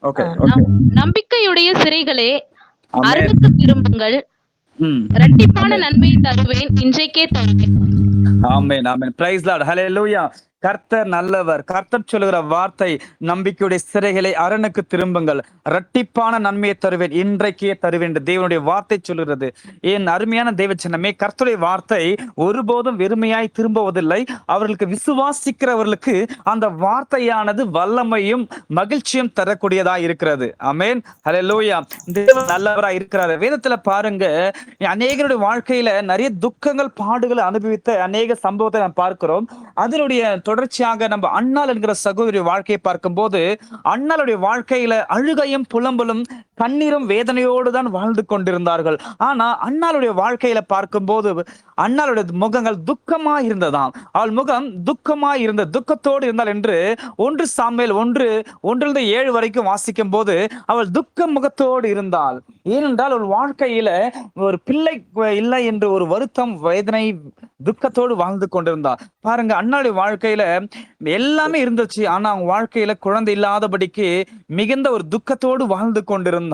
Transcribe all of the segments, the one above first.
Okay, okay. நம் நம்பிக்கையுடைய சிறைகளே, ஆமென். அரணுக்கு திரும்புங்கள். ம். இரட்டிப்பான ஆமென். நன்மை தருவேன். இன்றைக்கே தருவேன். Amen, amen. Praise Lord. Hallelujah. கர்த்தர் நல்லவர். கர்த்தர் சொல்லுகிற வார்த்தை, நம்பிக்கையுடைய சிறைகளை அரணுக்கு திரும்புங்கள். இரட்டிப்பான நன்மையை தருவேன். இன்றைக்கே தருவேன் என்று தேவனுடைய வார்த்தை சொல்லுகிறது. என் அருமையான தேவச்சனமே, கர்த்தருடைய வார்த்தை ஒருபோதும் வெறுமையாய் திரும்புவதில்லை. அவர்களுக்கு விசுவாசிக்கிறவர்களுக்கு அந்த வார்த்தையானது வல்லமையும் மகிழ்ச்சியும் தரக்கூடியதா இருக்கிறது. ஆமென். ஹல்லேலூயா. தேவன் நல்லவரா இருக்கிறாரு. வேதத்துல பாருங்க, அநேகருடைய வாழ்க்கையில நிறைய துக்கங்கள், பாடுகளை அனுபவித்த அநேக சம்பவத்தை நாம் பார்க்கிறோம். அதனுடைய தொடர்ச்சியாக நம்ம அன்னாள் என்கிற சகோதரி வாழ்க்கையை பார்க்கும்போது, அன்னாளுடைய வாழ்க்கையில அழுகையும் புலம்பலும் கண்ணீரும் வேதனையோடு தான் வாழ்ந்து கொண்டிருந்தார்கள். ஆனா அன்னாளுடைய வாழ்க்கையில பார்க்கும்போது அன்னாளுடைய முகங்கள் துக்கமா இருந்ததாம். அவள் முகம் துக்கமா இருந்த துக்கத்தோடு இருந்தாள் என்று 1 சாமுவேல் 1:1 7 வரைக்கும் வாசிக்கும் போது அவள் துக்க முகத்தோடு இருந்தாள். ஏனென்றால் அவள் வாழ்க்கையில ஒரு பிள்ளை இல்லை என்று ஒரு வருத்தம், வேதனை, துக்கத்தோடு வாழ்ந்து கொண்டிருந்தார். பாருங்க, அண்ணாவுடைய வாழ்க்கையில எல்லாமே இருந்துச்சு. ஆனா அவங்க வாழ்க்கையில குழந்தை இல்லாதபடிக்கு மிகுந்த ஒரு துக்கத்தோடு வாழ்ந்து கொண்டிருந்தாள்.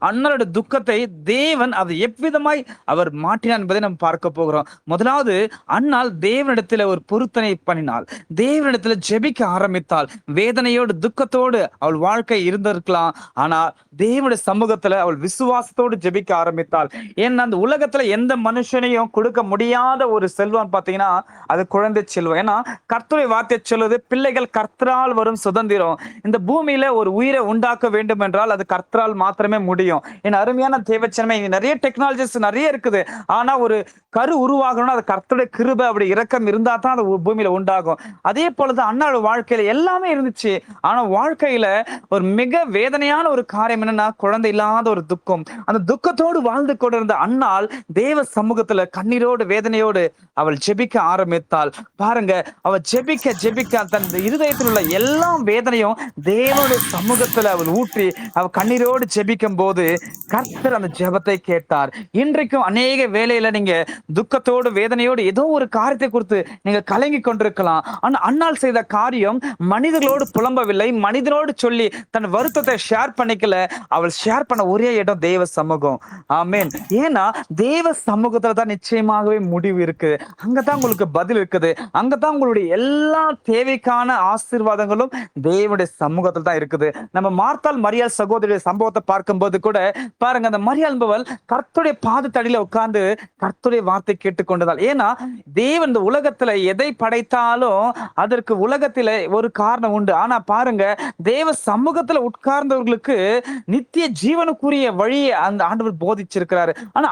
அண்ணனுடைய துக்கத்தை தேவன் அதை எவ்விதமாய் அவர் மாற்றினார் என்பதை நம்ம பார்க்க போகிறோம். முதலாவது, அன்னாள் தேவனிடத்துல ஒரு பொருத்தனை பண்ணினாள். தேவனிடத்துல ஜெபிக்க ஆரம்பித்தாள். வேதனையோடு துக்கத்தோடு அவள் வாழ்க்கை இருந்திருக்கலாம். ஆனா தேவனுடைய சமூகத்துல அவள் விசுவாசத்தோடு ஜெபிக்க ஆரம்பித்தாள். ஏன்னா அந்த உலகத்துல எந்த மனுஷனையும் கொடுக்க முடியாத ஒரு செல்வம் பாத்தீங்கன்னா அது குழந்தை செல்வம். ஏன்னா கர்த்தருடைய வார்த்தை சொல்லுது, பிள்ளைகள் கர்த்தரால் வரும் சுதந்திரம். இந்த பூமியில ஒரு உயிரை உண்டாக்க வேண்டும் என்றால் அது கர்த்தரால் மாத்திரமே முடியும். என் அருமையான தேவச்சனமே, நிறைய டெக்னாலஜிஸ் நிறைய இருக்குது. ஆனா ஒரு கரு உருவாகணும்னா அது கர்த்தருடைய கிருபை, அப்படி இரக்கம் இருந்தா தான் அது பூமியில உண்டாகும். அதே போலதான் அண்ணாவோட வாழ்க்கையில எல்லாமே இருந்துச்சு. ஆனா வாழ்க்கையில ஒரு மிக வேதனையான ஒரு காரியம் என்னன்னா, குழந்தை இல்லாத ஒரு துக்கம். அந்த துக்கத்தோடு வாழ்ந்து கொண்டிருந்த அன்னாள் தேவ சமூகத்துல கண்ணீரோடு வேதனையோடு அவள் ஜெபிக்க ஆரம்பித்தாள். பாருங்க, அவள் ஜெபிக்க ஜெபிக்க தன் இருதயத்தில் உள்ள எல்லா வேதனையும் தேவனுடைய சமூகத்துல அவள் ஊற்றி அவள் கண்ணீரோடு ஜெபிக்கும் போது கர்த்தர் அந்த ஜெபத்தை கேட்டார். இன்றைக்கும் அநேக வேலையில நீங்க துக்கத்தோடு வேதனையோடு ஏதோ ஒரு காரியத்தை குறித்து நீங்க கலங்கி கொண்டிருக்கலாம். ஆனா அன்னாள் செய்த காரியம் மனிதர்களோடு புலம்பவில்லை, மனிதனோடு சொல்லி தன் வருத்தத்தை ஷேர் பண்ணிக்கல. அவள் ஷேர் பண்ண ஒரே இடம் தேவ சமூகம். ஆமென். ஏன்னா தேவ சமூகத்துல தான் நிச்சயமாகவே முடிவு இருக்கு. அங்கதான் உங்களுக்கு பதில் இருக்குது. அங்கதான் உங்களுடைய எல்லா தேவைக்கான ஆசீர்வாதங்களும் தேவனுடைய சமூகத்துல தான் இருக்குது. நம்ம மார்த்தாள் மரியாள் சகோதரிய சம்பவத்தை பார்க்கும்போது கூட பாருங்க, அந்த மரியாள் என்பவள் கர்த்தருடைய பாதத்தடியில உட்கார்ந்து கர்த்தருடைய வார்த்தை கேட்டுக்கொண்டதால். ஏன்னா தேவன் இந்த உலகத்துல எதை படைத்தாலும் அதற்கு உலகத்தில ஒரு காரணம் உண்டு. ஆனா பாருங்க, தேவ சமூகத்துல உட்கார்ந்தவர்களுக்கு நித்திய ஜீவனுக்குரிய வழியை அந்த ஆண்டவர் போதிச்சிருக்கிறாரு. ஆனா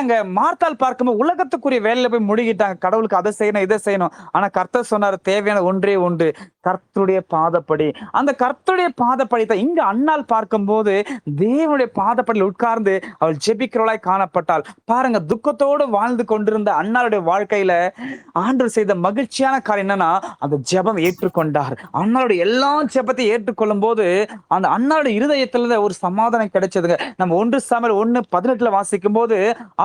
அங்க மார்த்தாள் பார்க்கும்போது உலகத்துக்குரிய வேலையில போய் முழுகிட்டாங்க. கடவுளுக்கு அதை செய்யணும், இதை செய்யணும். ஆனா கர்த்தர் சொன்னாரு, தேவையான ஒன்றே ஒன்று, கர்த்தருடைய பாதப்படி. அந்த கர்த்தருடைய பாதப்படி தான் இங்க அன்னாள் பார்க்கும்போது தேவனுடைய பாதப்படியில் உட்கார்ந்து அவள் ஜெபிக்கிறவளாய் காணப்பட்டாள். பாருங்க, துக்கத்தோடு வாழ்ந்து கொண்டிருந்த அன்னாளுடைய வாழ்க்கையில ஆண்டவர் செய்த மகிழ்ச்சியான காரியம் என்னன்னா, அந்த ஜெபம் ஏற்றுக்கொண்டார். அன்னாளுடைய எல்லா ஜெபத்தை ஏற்றுக்கொள்ளும் போது அந்த அன்னாளுடைய இருதயத்துல ஒரு சமாதானம் கிடைச்சதுங்க. நம்ம 1 சாமுவேல் 1:18 வாசிக்கும் போது,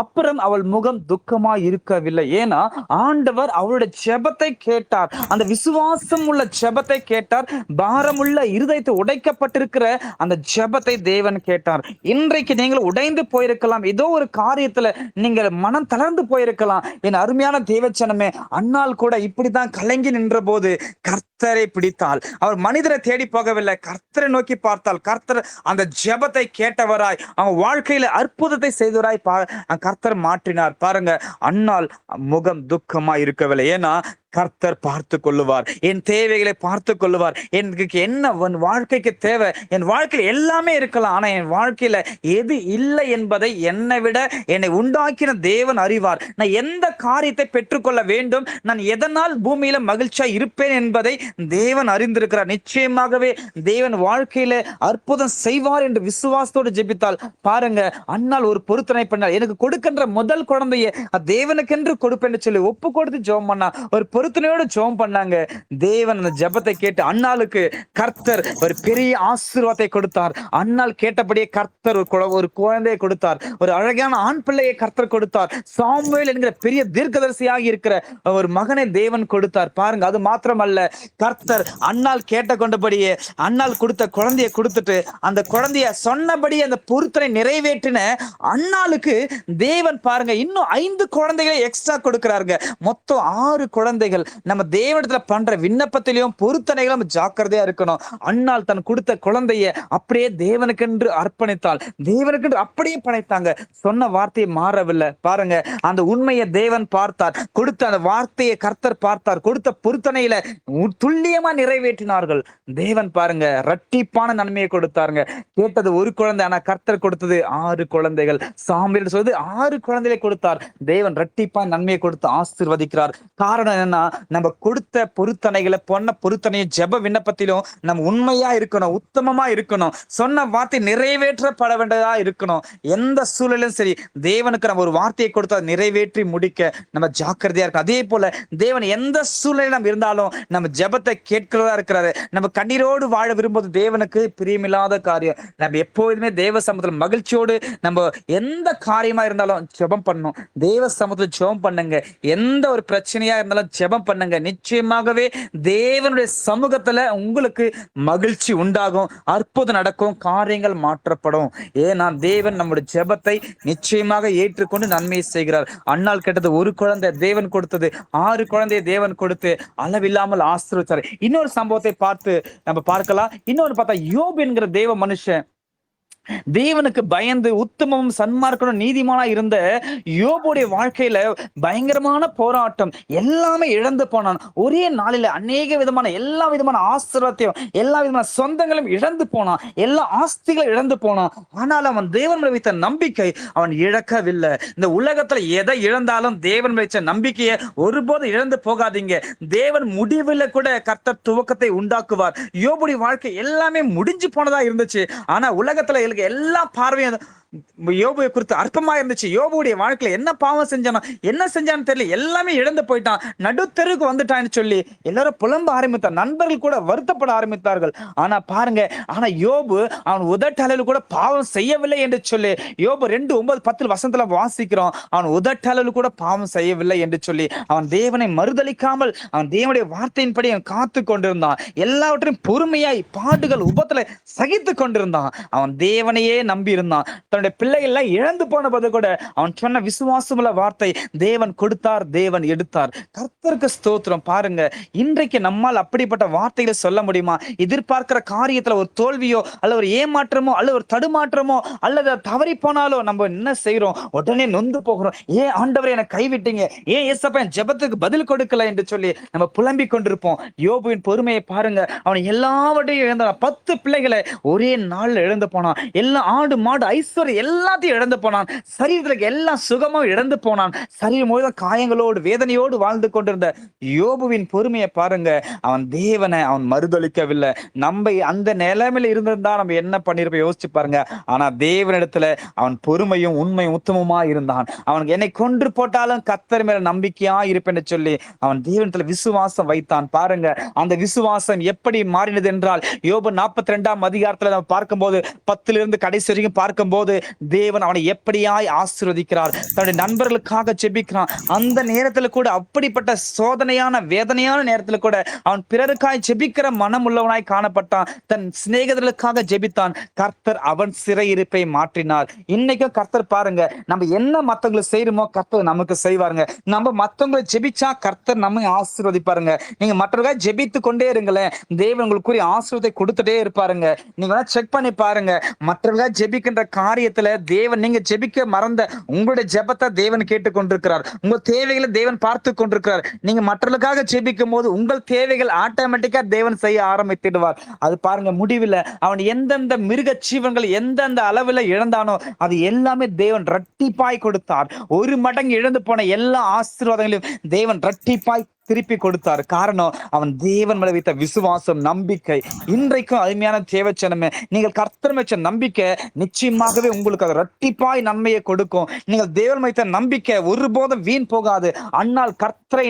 அப்புறம் அவள் முகம் துக்கமா இருக்கவில்லை. ஏன்னா ஆண்டவர் அவளுடைய ஜெபத்தை கேட்டார். அந்த விசுவாசம் உள்ள ஜெபத்தை கேட்டார். பாரமுள்ள இருதயத்தை உடைக்கப்பட்டிருக்கிற அந்த ஜெபத்தை தேவன் கேட்டார். இன்றைக்கு நீங்கள் உடைந்து போயிருக்கலாம். ஏதோ ஒரு காரியத்துல நீங்கள் மனம் தளர்ந்து போயிருக்கலாம். என் அருமையான தேவச்சனமே, அன்னாள் கூட இப்படித்தான் கலங்கி நின்ற போது கர்த்தரை பிடித்தாள். அவர் மனிதரை தேடி போகவில்லை, கர்த்தரை நோக்கி பார்த்தாள். கர்த்தர் அந்த ஜெபத்தை கேட்டவராய் அவங்க வாழ்க்கையில அற்புதத்தை செய்தவராய் கர்த்தர் மாற்றினார். பாருங்க, அன்னாள் முகம் துக்கமா இருக்கவில்லை. ஏன்னா கர்த்தர் பார்த்து கொள்ளுவார். என் தேவைகளை பார்த்து கொள்ளுவார். எனக்கு என்ன வாழ்க்கைக்கு தேவை, என் வாழ்க்கையில எல்லாமே இருக்கலாம். ஆனா என் வாழ்க்கையில எது இல்லை என்பதை என்னை விட என்னை உண்டாக்கின தேவன் அறிவார். நான் எந்த காரியத்தை பெற்றுக்கொள்ள வேண்டும், நான் எதனால் பூமியில மகிழ்ச்சியா இருப்பேன் என்பதை தேவன் அறிந்திருக்கிறார். நிச்சயமாகவே தேவன் வாழ்க்கையில அற்புதம் செய்வார் என்று விசுவாசத்தோடு ஜெபித்தால். பாருங்க, அன்னால் ஒரு பொருத்தனை பண்ணால், எனக்கு கொடுக்கின்ற முதல் குழந்தைய தேவனுக்கென்று கொடுப்பேன் சொல்லி ஒப்பு கொடுத்து ஜெபம் பண்ணா. ஒரு பொருத்தனையோடு ஜெபம் பண்ணாங்க. தேவன் அந்த ஜெபத்தை கேட்டு அன்னாளுக்கு கர்த்தர் ஒரு பெரிய ஆசீர்வாதத்தை கொடுத்தார். அன்னாள் கேட்டபடியே கர்த்தர் ஒரு குழந்தையை கொடுத்தார். ஒரு அழகான ஆண் பிள்ளையை கர்த்தர் கொடுத்தார். சாமுவேல் என்கிற பெரிய தீர்க்கதரிசியாக இருக்கிற ஒரு மகனை தேவன் கொடுத்தார். பாருங்க, அது மாத்திரமல்ல, கர்த்தர் அன்னாள் கேட்ட கொண்டபடியே அன்னாள் கொடுத்த குழந்தையை கொடுத்துட்டு அந்த குழந்தைய சொன்னபடி அந்த பொருத்தனை நிறைவேற்றின அன்னாளுக்கு தேவன் பாருங்க இன்னும் 5 குழந்தைகளை எக்ஸ்ட்ரா கொடுக்கிறாருங்க. மொத்தம் 6 குழந்தைகள். நம்ம தேவனிடத்துல பண்ற விண்ணப்பத்திலையும் பொருத்தனைகளும் ஜாக்கிரதையா இருக்கணும். அன்னாள் தன் கொடுத்த குழந்தைய அப்படியே தேவனுக்கென்று அர்ப்பணித்தாள். தேவனுக்கென்று அப்படியே படைத்தாங்க. சொன்ன வார்த்தையை மாறவில்லை. பாருங்க, அந்த உண்மையை தேவன் பார்த்தார். கொடுத்த அந்த வார்த்தையை கர்த்தர் பார்த்தார். கொடுத்த பொருத்தனையில துல்லியமா நிறைவேற்றினார்கள். தேவன் பாருங்க இரட்டிப்பான நன்மையை கொடுத்தாருங்க. கேட்டது ஒரு குழந்தை, ஆனா கர்த்தர் கொடுத்தது 6 குழந்தைகள். சாமுவேல் சொல்வது 6 குழந்தைகளை கொடுத்தார். தேவன் இரட்டிப்பான நன்மையை கொடுத்து ஆசீர்வதிக்கிறார். காரணம் என்னன்னா, நம்ம கொடுத்த பொருத்தனைகளை பொன்ன பொருத்தனையும் ஜெப விண்ணப்பத்திலும் நம்ம உண்மையா இருக்கணும், உத்தமமா இருக்கணும், சொன்ன வார்த்தை நிறைவேற்றப்பட வேண்டியதா இருக்கணும். எந்த சூழலும் சரி, தேவனுக்கு நம்ம ஒரு வார்த்தையை கொடுத்தா நிறைவேற்றி முடிக்க நம்ம ஜாக்கிரதையா இருக்கும். அதே போல தேவன் எந்த சூழ்நிலை நம்ம இருந்தாலும் நம்ம ஜெபத்தை கேட்கிறதா இருக்கிறாரு. நம்ம கண்ணீரோடு வாழ விரும்புவது தேவனுக்கு பிரியமில்லாத காரியம். நம்ம எப்போதுமே தேவ சமூகத்தில் மகிழ்ச்சியோடு நம்ம எந்த காரியமா இருந்தாலும் ஜெபம் பண்ணணும். தேவ சமூகத்தில் ஜெபம் பண்ணுங்க. எந்த ஒரு பிரச்சனையா இருந்தாலும் ஜெபம் பண்ணுங்க. நிச்சயமாகவே தேவனுடைய சமூகத்துல உங்களுக்கு மகிழ்ச்சி உண்டாகும், அற்புதம் நடக்கும், காரியங்கள் மாற்றப்படும். ஏன்னா தேவன் நம்முடைய ஜெபத்தை நிச்சயமாக ஏற்றுக்கொண்டு நன்மையை செய்கிறார். அன்னாள் கேட்டது ஒரு குழந்தை, தேவன் கொடுத்தது 6 குழந்தையை தேவன் கொடுத்து அளவில்லாமல் ஆசீர்வதித்தார். இன்னொரு சம்பவத்தை பார்த்து நம்ம பார்க்கலாம். இன்னொரு பார்த்தா யோபு என்கிற தேவ மனுஷன் தேவனுக்கு பயந்து உத்தமமும் சன்மார்க்கனும் நீதிமானா இருந்த யோபுடைய வாழ்க்கையில பயங்கரமான போராட்டம், எல்லாமே இழந்து போனான். ஒரே நாளில அநேக விதமான எல்லா விதமான ஆசீர்வாதத்தையும் எல்லா விதமான சொந்தங்களும் இழந்து போனான். எல்லா ஆஸ்திகளும் இழந்து போனான். ஆனால் அவன் தேவன் மேல் வைத்த நம்பிக்கை அவன் இழக்கவில்லை. இந்த உலகத்துல எதை இழந்தாலும் தேவன் மேல் வைத்த நம்பிக்கையை ஒருபோது இழந்து போகாதீங்க. தேவன் முடிவில் கூட கர்த்தர் துவக்கத்தை உண்டாக்குவார். யோபுடைய வாழ்க்கை எல்லாமே முடிஞ்சு போனதா இருந்துச்சு. ஆனா உலகத்துல எல்லா பார்வையும் யோபுவை குறித்து அற்பமா இருந்துச்சு. யோபுடைய வாழ்க்கையில என்ன பாவம் செஞ்சானோ, என்ன செஞ்சான்னு தெரியல, எல்லாமே இழந்து போயிட்டான், நடுத்தருக்கு வந்துட்டான்னு சொல்லி எல்லாரும் புலம்ப ஆரம்பித்தார். நண்பர்கள் கூட வருத்தப்பட ஆரம்பித்தார்கள். ஆனா பாருங்க, ஆனா யோபு அவன் உதட்டளவில் கூட பாவம் செய்யவில்லை என்று சொல்லி யோபு 2:9-10 வசனத்துல வாசிக்கிறோம். அவன் உதட்டளவில் கூட பாவம் செய்யவில்லை என்று சொல்லி அவன் தேவனை மறுதலிக்காமல் அவன் தேவனுடைய வார்த்தையின்படி அவன் காத்து கொண்டிருந்தான். எல்லாவற்றையும் பொறுமையாய் பாடுகள் உபத்துல சகித்து கொண்டிருந்தான். அவன் தேவனையே நம்பி இருந்தான். தன்னுடைய பிள்ளைகள் எல்லாம் இழந்து போன போது கூட அவன் சொன்ன விசுவாசமுள்ள வார்த்தை, தேவன் கொடுத்தார், தேவன் எடுத்தார். கர்த்தருக்கு ஸ்தோத்திரம். பாருங்க, இன்றைக்கு நம்மால் அப்படிப்பட்ட வார்த்தைகளை சொல்ல முடியுமா? எதிர்பார்க்கிற காரியத்துல ஒரு தோல்வியோ அல்ல ஒரு ஏமாற்றமோ அல்ல ஒரு தடுமாற்றமோ அல்லது தவறி போனாலோ நம்ம என்ன செய்யறோம்? உடனே நொந்து போகிறோம். ஏன் ஆண்டவரை எனக்கு கைவிட்டீங்க, ஏன் ஏசப்பா என் ஜெபத்துக்கு பதில் கொடுக்கல என்று சொல்லி நம்ம புலம்பிக் கொண்டிருப்போம். யோபுவின் பொறுமையை பாருங்க. அவன் எல்லாவற்றையும் இழந்தான். 10 பிள்ளைகளை ஒரே நாள்ல இழந்து போனான். எல்லாம் ஆடு மாடு ஐஸ்வர்யம் எல்லாத்தையும் இழந்து போனான். சரீரத்துல எல்லா சுகமும் இழந்து போனான். சரீரம் முழுவதும் காயங்களோடு வேதனையோடு வாழ்ந்து கொண்டிருந்த யோபுவின் பொறுமையை பாருங்க. அவன் தேவனை அவன் மறுதலிக்கவில்லை. நம்ம அந்த நிலைமையில இருந்திருந்தா நம்ம என்ன பண்ணிருப்போம் யோசிச்சு பாருங்க. ஆனா தேவனிடத்துல அவன் பொறுமையும் உண்மையும் உத்தமமா இருந்தான். அவனுக்கு என்னை கொன்று போட்டாலும் கர்த்தர் மேல நம்பிக்கையா இருப்பேன்னு சொல்லி அவன் தேவனிடத்துல விசுவாசம் வைத்தான். பாருங்க, அந்த விசுவாசம் எப்படி மாறினது என்றால் யோபு 42ஆம் அதிகாரத்துல நம்ம பார்க்கும்போது 10 கடைசி வரைக்கும் பார்க்கும்போது தேவன் அவனை எப்படியாய் ஆசீர்வதிக்கிறார். தன்னுடைய நண்பர்களுக்காக ஜெபிக்கிறான். அந்த நேரத்துல கூட, அப்படிப்பட்ட சோதனையான வேதனையான நேரத்துல கூட அவன் பிறருக்காய் ஜெபிக்கிற மனம் உள்ளவனாய் காணப்பட்டான். தன் சிநேகிதர்களுக்காக ஜெபித்தான். கர்த்தர் அவன் சிறையிருப்பை மாற்றினார். இன்னைக்கும் கர்த்தர் பாருங்க, நம்ம என்ன மத்தவங்களுக்கு செய்யறோமோ கர்த்தர் நமக்கு செய்வாருங்க. நம்ம மத்தவங்களை ஜெபிச்சா கர்த்தர் நம்மை ஆசீர்வதிப்பாருங்க. நீங்க மற்றவர்கள் ஜெபித்து கொண்டே இருங்களேன், தேவன் உங்களுக்குரிய ஆசீர்வாதத்தை கொடுத்துட்டே இருப்பாருங்க. நீங்க செக் பண்ணி பாருங்க, மற்றவர்கள் ஜெபிக்கின்ற காரியத்துல தேவன், நீங்க ஜெபிக்க மறந்த உங்களுடைய ஜெபத்தை தேவன் கேட்டுக் கொண்டிருக்கிறார். உங்க தேவைகளை தேவன் பார்த்து கொண்டிருக்கிறார். நீங்க மற்றவர்களுக்காக ஜெபிக்கும் போது உங்கள் தேவைகள் ஆட்டோமேட்டிக்கா தேவன் செய்ய ஆரம்பித்திடுவார். அது பாருங்க, முடிவில் அவன் எந்தெந்த மிருக ஜீவன்கள் எந்தெந்த அளவுல இழந்தானோ அது எல்லாமே தேவன் இரட்டிப்பாய் கொடுத்தார். 1 மடங்கு இழந்து போன எல்லா ஆசீர்வாதங்களையும் தேவன் இரட்டிப்பாய் திருப்பி கொடுத்தார். காரணம், அவன் தேவன் மேல வைத்த விசுவாசம், நம்பிக்கை. இன்றைக்கும் அருமையான தேவச்சனமே, நீங்கள் கர்த்தர் வச்ச நம்பிக்கை நிச்சயமாகவே உங்களுக்கு அது இரட்டிப்பாய் நன்மையை கொடுக்கும். நீங்கள் தேவன் வைத்த நம்பிக்கை ஒருபோதும் வீண் போகாது. அன்னால் கர்த்தரை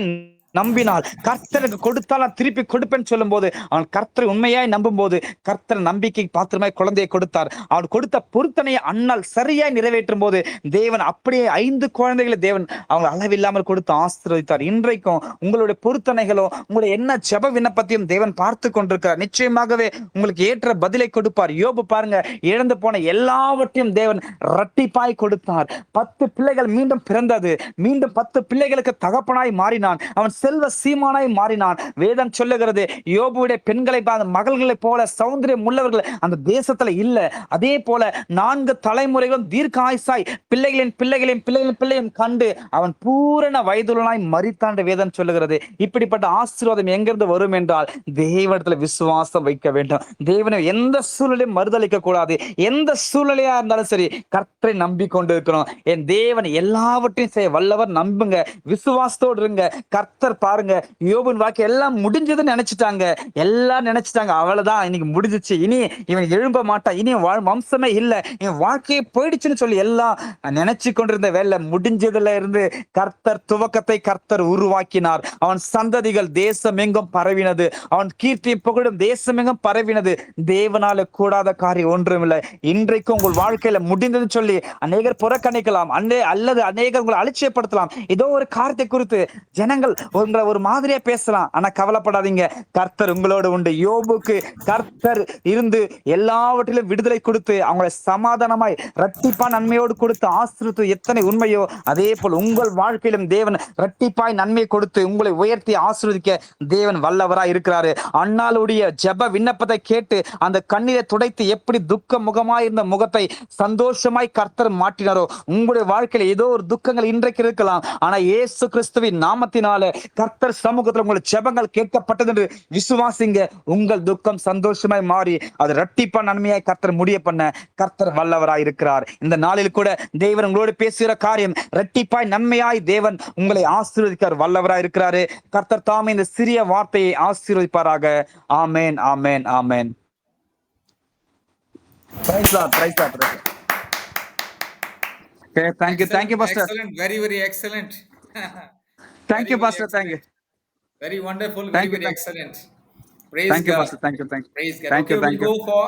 நம்பினால் கர்த்தருக்கு கொடுத்தால் நான் திருப்பி கொடுப்பேன்னு சொல்லும் போது அவன் கர்த்தரை உண்மையாய் நம்பும் போது கர்த்தர் நம்பிக்கை பாத்திரமாய் குழந்தையை கொடுத்தார். அவன் கொடுத்த பொருத்தனையை அண்ணால் சரியாய் நிறைவேற்றும் போது தேவன் அப்படியே 5 குழந்தைகளை தேவன் அவங்க அளவில்லாமல் கொடுத்து ஆசீர்வதித்தார். இன்றைக்கும் உங்களுடைய பொருத்தனைகளோ உங்களுடைய என்ன ஜெப விண்ணப்பத்தையும் தேவன் பார்த்து கொண்டிருக்கிறார். நிச்சயமாகவே உங்களுக்கு ஏற்ற பதிலை கொடுப்பார். யோபு பாருங்க, இழந்து போன எல்லாவற்றையும் தேவன் இரட்டிப்பாய் கொடுத்தார். 10 பிள்ளைகள் மீண்டும் பிறந்தது. மீண்டும் 10 பிள்ளைகளுக்கு தகப்பனாய் மாறினான். அவன் செல்வ சீமானாய் மாறினான். வேதம் சொல்லுகிறது, யோபுடைய பெண்களை மகள்களை போல சௌந்தரியம் உள்ளவர்கள் அந்த தேசத்துல இல்ல. அதே போல 4 தலைமுறைகளும் தீர்க்க ஆயுசாய் பிள்ளைகளின் பிள்ளைகளையும் பிள்ளைகளின் பிள்ளையும் கண்டு அவன் பூரண வயதுள்ளனாய் மரித்தான் வேதம் சொல்லுகிறது. இப்படிப்பட்ட ஆசீர்வாதம் எங்கிருந்து வரும் என்றால் தேவனிடத்துல விசுவாசம் வைக்க வேண்டும். தேவனை எந்த சூழ்நிலையும் மறுதளிக்க கூடாது. எந்த சூழ்நிலையா இருந்தாலும் சரி கர்த்தரை நம்பிக்கொண்டு இருக்கணும். என் தேவன் எல்லாவற்றையும் செய்ய வல்லவர். நம்புங்க, விசுவாசத்தோடு இருங்க. கர்த்தர் பாருங்க, யோபின் வாக்கு எல்லாம் முடிஞ்சதுன்னு நினைச்சிட்டாங்க. எல்லாம் நினைச்சிட்டாங்க, அவ்வளவுதான் இன்னைக்கு முடிஞ்சிச்சு, இனி இவன் எழும்ப மாட்டான், இனி வம்சமே இல்ல, இவன் வாழ்க்கையே போயிடுச்சுன்னு சொல்லி எல்லாம் நினைச்சு கொண்டிருந்த வேலை முடிஞ்சதுல இருந்து கர்த்தர் துவக்கத்தை கர்த்தர் உருவாக்கினார். அவன் சந்ததிகள் தேசம் எங்கும் பரவினது. அவன் கீர்த்தி புகழும் தேசம் எங்கும் பரவினது. தேவனால கூடாத காரியம் ஒன்றுமில்லை. இன்றைக்கும் உங்கள் வாழ்க்கையில முடிந்ததுன்னு சொல்லி அநேகர் புறக்கணிக்கலாம், அல்லது அநேகர் உங்களை அலட்சியப்படுத்தலாம். ஏதோ ஒரு காரியத்தை குறித்து ஜனங்கள் உங்களை ஒரு மாதிரியா பேசலாம். ஆனா கவலைப்படாதீங்க, கர்த்தர் உங்களோடு உண்டு. யோபுக்கு கர்த்தர் இருந்து எல்லாவற்றிலும் விடுதலை கொடுத்து அவங்களை சமாதானமாய் இரட்டிப்பா நன்மையோடு கொடுத்து ஆசீர்வதித்து எத்தனை உண்மையோ அதே போல் உங்கள் வாழ்க்கையிலும் தேவன் இரட்டிப்பாய் நன்மை கொடுத்து உங்களை உயர்த்தி ஆசீர்வதிக்க தேவன் வல்லவராய் இருக்கிறாரு. அண்ணாளுடைய ஜெப விண்ணப்பத்தை கேட்டு அந்த கண்ணீரை துடைத்து எப்படி துக்க முகமாய் இருந்த முகத்தை சந்தோஷமாய் கர்த்தர் மாற்றினாரோ உங்களுடைய வாழ்க்கையில ஏதோ ஒரு துக்கங்கள் இன்றைக்கு இருக்கலாம். ஆனா இயேசு கிறிஸ்துவின் நாமத்தினால கர்த்தர் சமூகத்தில் உங்கள் ஜெபங்கள் கேட்கப்பட்டது என்று விசுவாசிங்க. உங்கள் துக்கம் சந்தோஷமாய் மாறி அது இரட்டிப்பா நன்மையாய் கர்த்தர் முடிய பண்ண கர்த்தர் வல்லவராய் இருக்கிறார். இந்த நாளில் கூட தேவன் உங்களோடு பேசுகிற காரியம் இரட்டிப்பாய் நன்மையாய் தேவன் உங்களை ஆசீர்வதிக்க வல்லவராய் இருக்கிறாரு. கர்த்தர் தாமே இந்த சிறிய வார்த்தையை ஆசீர்வதிப்பாராக. ஆமென், ஆமென், ஆமென். Praise God, praise God, praise God. Okay, thank you, Pastor. Excellent, very, very excellent. Thank you, Pastor. Thank you. Very wonderful, Thank very, you, very excellent. Praise Thank you, God. Pastor. Thank you, thank you. Praise God. Thank Okay, you, thank we'll you. go for